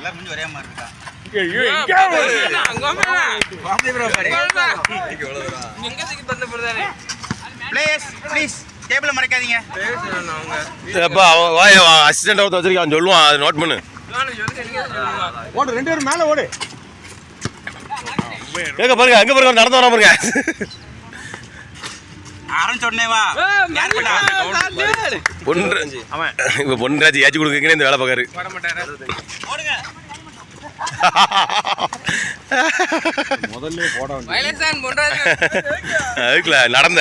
எல்லாம் கொஞ்சம் ஒரே மாதிரி இருக்கா? ப்ளீஸ் டேபிள மறைக்காதீங்க. அசிஸ்டன்ட் ஒருத்தர் வச்சிருக்கான், சொல்லுவான், அது நோட் பண்ணு. ஓடு, 2 பேரும் மேல ஓடு. கேட்க பாருங்க, அங்க பாருங்க, நடந்து வர பாருங்க. ஆரம்பிச்சோடனேவா இப்ப பொன்ராஜ் ஏச்சு கொடுக்குறீங்கன்னு இந்த வேலை பார்க்காரு. முதல்ல போட அதுக்குல நடந்த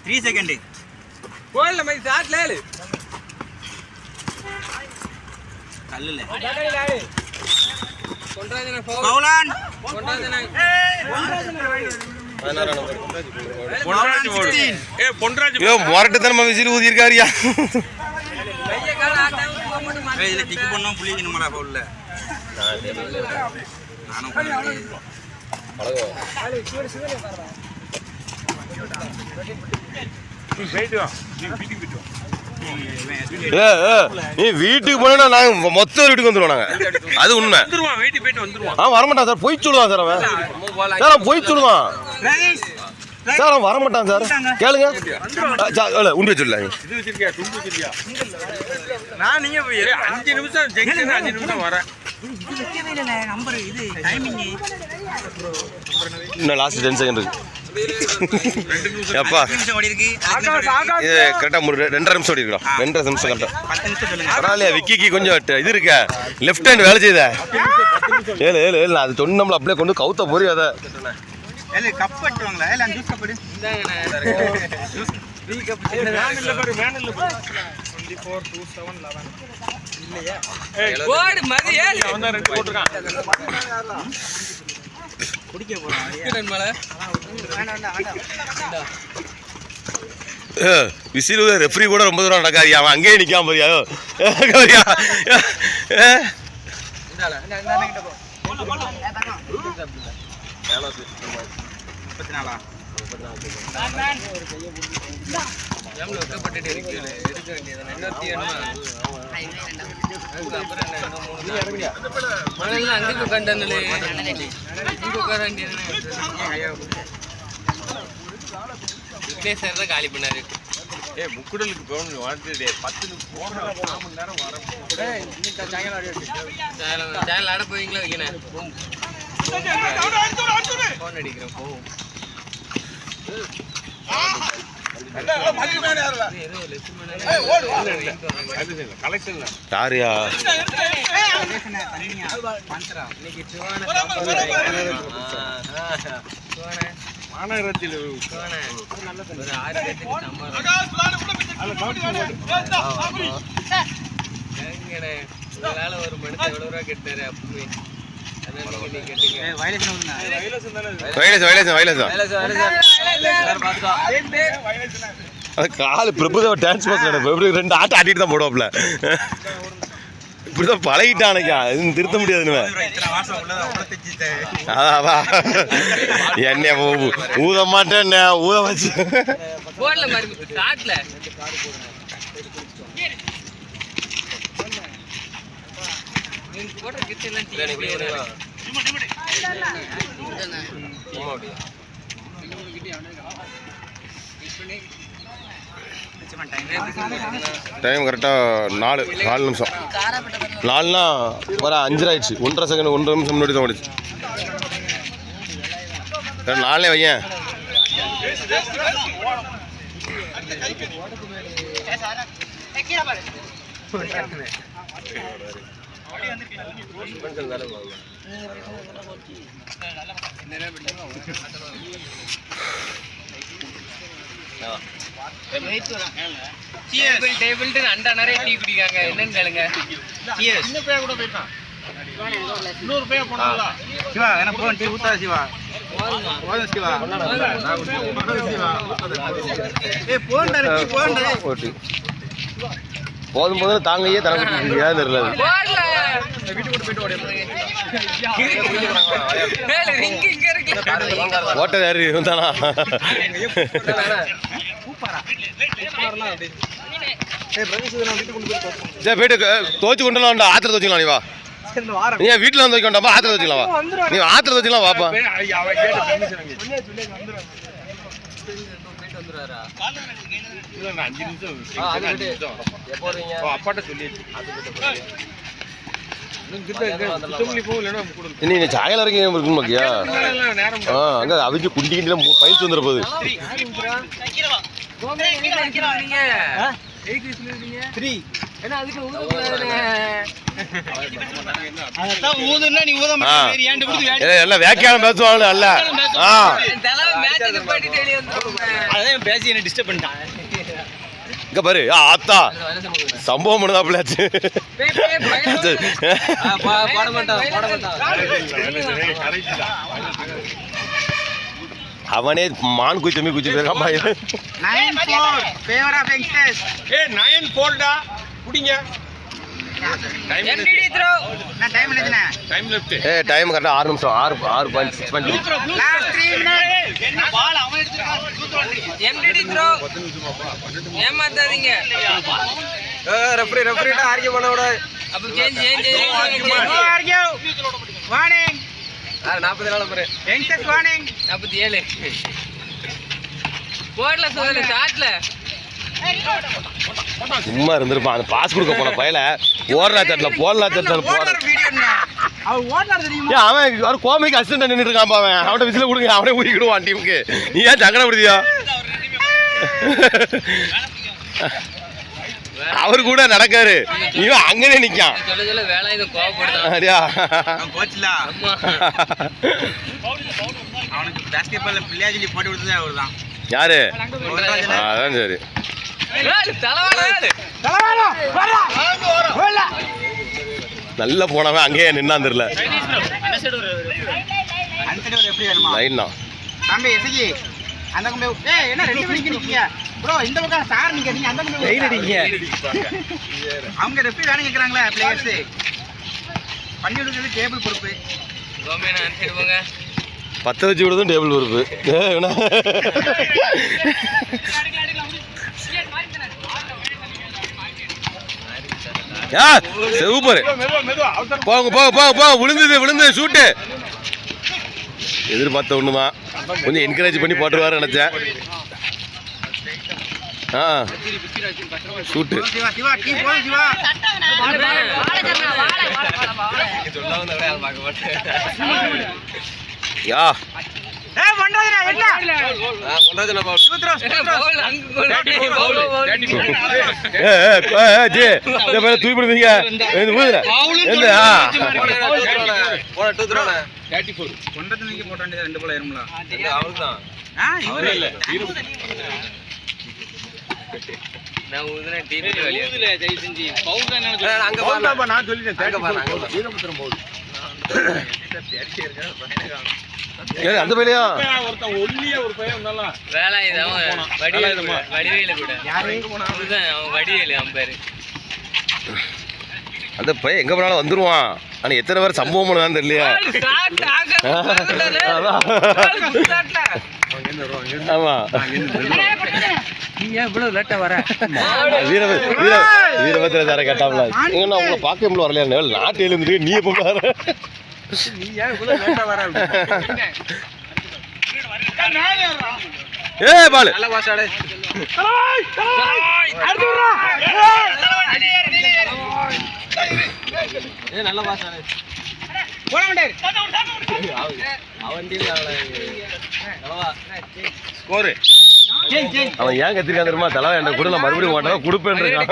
3 செகண்ட் கோயில்ல மை சாட்ல கல்லுல கொன்றாஜன பவுலான் கொன்றாஜன மொரட்டுத்தனமா விசில் ஊதி இருக்காருயா. கைய கால ஆட்டாவு போட்டு மாட்டே. இதுல டிக் பண்ணோம் புளிக்கணுமாடா பவுல்ல. நானும் நீ வீட்டுக்கு போனா நாங்க மொத்த வீட்டுக்கு வந்துருவோம் நாங்க. அது உண்மை. வரமாட்டான் சார், பொய் சொல்லுவான் சார் அவன். சார் அவன் பொய் சொல்லுவான் சார், அவன் வரமாட்டான் சார். கேளுங்க உண்டு வச்சுடலாம். நான் நீங்க 5 நிமிஷம் ஜெங்ஷன் 5 நிமிஷம் வரேன். நம்பர் இது டைமிங் இன்னும் லாஸ்ட் 10 செகண்ட் இருக்கு. எப்பா ஓடி இது கரெக்டா 2.5 நிமிஷம் ஓடி இருக்கா? 2.5 நிமிஷம் கரெக்டா. 10 நிமிஷம் சொல்லுங்க. பரவாயில்லையா, விக்கிக்கு கொஞ்சம் இது இருக்க, லெஃப்ட் ஹேண்ட் வேலை செய்யுத. ஏழு அது தொண்ணம்ல அப்படியே கொண்டு கவுத்த போறி. அதை கப் எடுத்துவாங்களா? இல்ல ஜூஸ் கப் எடு. ஜூஸ் 3 கப் மேனல்ல பாரு, மேனல்ல பாரு. 24 27 11 இல்லையா? கோட் மதி 7 அவன் தான் 2 போட்டுறான். குடிக்க போறான். கிரண் மலை வேணாம்டா ஆடா. விசில் ரெஃப்ரி கூட ரொம்ப தூரம் நடக்காதியா, அவன் அங்கேயே நிக்காம போறியா? இந்தால இந்த கிட்ட போ. 34 எவ்வளவு வெக்கப்பட்டுட்டு இருக்கீங்க? எடுக்க வேண்டியது என்ன தீயணுமா? அப்புறம் என்ன மணல்ல அங்க கண்டனலே இங்க உட்கார வேண்டியது. விக்னேஸ்வர் தான் காலி பண்ணாரு. முக்குடலுக்கு போகணும் வாழ்த்து 10 மணி நேரம் வர. சேனல் ஆட போவீங்களா? வைக்கணும் போன் அடிக்கிறேன் போவோம். யாரியா மாநகரத்தில் உங்களால ஒரு மனுஷன் எவ்வளவு ரூபா கெட்டாரு அப்பவே. காலு பிரபுதேவ டான்ஸ் மாஸ்டர் 2 ஆட்டம் ஆட்டிட்டு தான் போடுவாப்ல. இப்படிதான் பழகிட்டானுக்கா, இது திருத்த முடியாதுன்னு. என்ன ஊத மாட்டேன், ஊத வச்சு டைம் கரெக்டாக 4 நிமிஷம். 4னா வர 5 ஆயிடுச்சு. 1.5 செகண்ட் 1 நிமிஷம் முன்னாடி தான் ஓடிச்சு. 4 வையன். டேபிள் அண்டா நிறைய டீ குடிக்காங்க. என்னன்னு கேளுங்க. சின்ன பையன் கூட போயிட்டான். இன்னொரு பையன் போனாங்களா? சிவா எனக்கு போன் டீ ஊத்தாத சிவா. போதும் சிவா. ஏய் போன்டா டீ போன்டா. போதும் போதும் தாங்கையே தலைப்பட்டு ஏன் தெரியல. ஓட்டர் யாரு வந்தானா? சரி போயிட்டு துவச்சு கொண்டு வரலாம், ஆத்திர துவச்சிக்கலாம். நீ வா, நீ வீட்டில் வந்து வைக்கண்டாப்பா, ஆத்திர துவச்சிக்கலாம். வா, நீ ஆத்திர துவச்சிக்கலாம். வாப்பா, அப்பாட்ட சொல்லி நீ சாயல் வரைக்கும் இருக்குன்னு பாக்கியா? அங்கே அவிச்சு குண்டி கிண்டியில் பயிற்சி வந்துட போகுது. எல்லாம் வியாக்கியானம் பேசுவாங்க. அல்ல பேசி என்ன டிஸ்டர்ப் பண்ணிட்டான். இங்க பாரு, ஆத்தா சம்பவம் பண்ணுதா பிள்ளாச்சு. அவனே மான் குச்சி தம்பி குச்சி போயிருக்கான். 9-4 favor of youngsters. 9-4 டா குடிங்க. MDD throw. நான் டைம் என்னதுனா? Time left. டைம் கரெக்டா 6 நிமிஷம். 6.6 லாஸ்ட் 3 மினிட்ஸ். என்ன பால் அவன் எடுத்துறான். MDD throw. ஏமாத்தாதீங்க. ரெஃபரிட்ட ஆர்கியூ பண்ண கூடாது. அப்ப change no argue. Warning. 44 number. youngsters warning. 47 போர்ட்ல சொல்லுங்க ஸ்டார்ட்ல சும்மா இருந்திருப்பான். அந்த பாஸ் கொடுக்க போன பையல ஓடுறா தட்டல போடலாம் தட்டல போற வீடியோண்ணா. அவ ஓடுறாரு தெரியுமா? அவன் அவர் கோமைக்கு அசிஸ்டன்ட் நின்னுட்டு இருக்கான். அவன் அவன்கிட்ட விசில கொடுங்க, அவனே ஊதிக்கிடுவான் டீமுக்கு. நீ ஏன் சங்கடம் படுத்தியா? அவரு கூட நடக்காரு, இவன் அங்கனே நிக்கான். சொல்ல சொல்ல வேலை இது கோவப்படுதான். சரியா கோச்ல அவனுக்கு பாஸ்கெட்பால்ல பிள்ளையா சொல்லி போட்டு கொடுத்ததே அவர்தான். யாரு? அதான் சரி. நல்ல போனவன் அங்கேயே நின்னான் தெரியல. லைன் தான் தம்பி எசகி அந்த கம்பி. ஏய் என்ன ரெண்டு மணிக்கு நிக்கீங்க ப்ரோ? இந்த பக்கம் சார் நீங்க அந்த கம்பி லைன் அடிங்க. அவங்க ரெஃபரி தானே கேக்குறாங்களா பிளேயர்ஸ்? பண்ணி விடுறது டேபிள் பொறுப்பு. கோமேனா அனுப்பிடுவாங்க. 10 வச்சு விடுறதும் டேபிள் பொறுப்பு. சூப்பர். போங்க போங்க போங்க போங்க. விழுந்தது ஷூட்டு. எதிர்பார்த்த ஒண்ணுதான், கொஞ்சம் என்கரேஜ் பண்ணி போட்டுருவாரு நினைச்சேன். ஷூட்டு. சிவா சிவா டீ போய் சிவா. யா ஏய் பண்றதுடா என்ன? பண்றதுல பவுல். பவுல் அங்க கோல். ஜி இந்த பேர தூக்கி போடுவீங்க. இந்த ஊதுல என்ன? போடா 2 த்ரோனா 34. கொண்டது நீங்க போட வேண்டியது ரெண்டு போல ஏறும்ல. இல்ல அவர்தான். இவரே இல்ல. நான் ஊதுன டீப்ல வெளிய. ஊதுல ஜெய் செஞ்சி பவுல் தான் என்ன அங்க பாருப்பா, நான் சொல்லிட்டேன். அங்க பாருங்க. வீரபுத்திரம் பவுல். அந்த பையலையா? ஒருத்தன் ஒல்லியா ஒரு பையன் வந்தாலாம். வேலை இது அவன் வடிவேலு கூட. யாரு? இதுதான் அவன் வடிவேலு அம்பேர். அந்த பையன் எங்க போனாலும் வந்துருவான். ஆனா எத்தனை பேர் சம்பவம் பண்ணுதான் தெரியலையா? ஆமா வீரபத்திர சார கேட்டாப்ல உங்களை பார்க்க முடியல வரலையா? நாட்டு எழுந்துட்டு நீ எப்ப வர? நீ ஏன் இவ்வளவு லேட்டா வர? ஏ பால் நல்ல வாசாடே. ஏ நல்ல வாசாடே. போட மாட்டாரு. அவன் டீம்ல அவளா ஸ்கோர். அவன் ஏன் கத்திருக்கான் தெரியுமா? தலை என்ன கூட நான் மறுபடியும் மாட்டேன் கொடுப்பேன் இருக்கான்.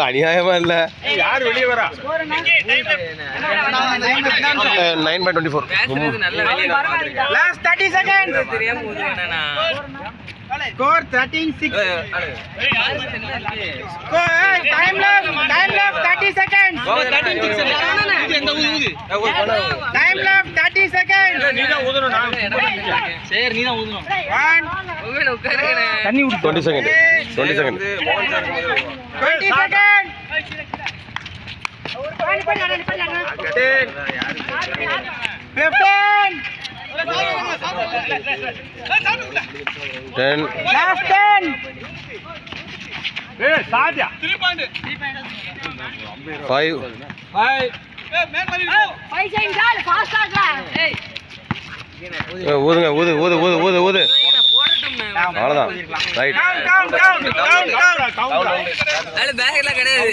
அநியாயமா இல்ல. யாரு வெளியே வரா? 9.24. பேசுறது நல்ல வெளிய வந்திருக்கா. Last 30 seconds. தெரியாம ஊதுனேனா. Score 13-6. Score time left 30 seconds. 13 இது எந்த ஊது டைம் லெஃப்ட் 30 செகண்ட்ஸ். நீ தான் ஊதணும். நான் சரி நீ தான் ஊதணும். 1 உண்மையில உட்காருங்கண்ணே. தண்ணி ஊத்து 20 செகண்ட் 20 செகண்ட் 20 செகண்ட்ஸ். 15 10 லாஸ்ட் 10 ஏய் சாதியா 3 பாயிண்ட் 5 மேல் மாதிரி 5 செகண்ட் சார் ஃபாஸ்ட் ஆகா ஏய் ஊதுங்க ஊது ஊது ஊது ஊது ஊது போடட்டும் அவ்வளோதான் ரைட் கவுண்ட் பேக் எல்லாம் கிடையாது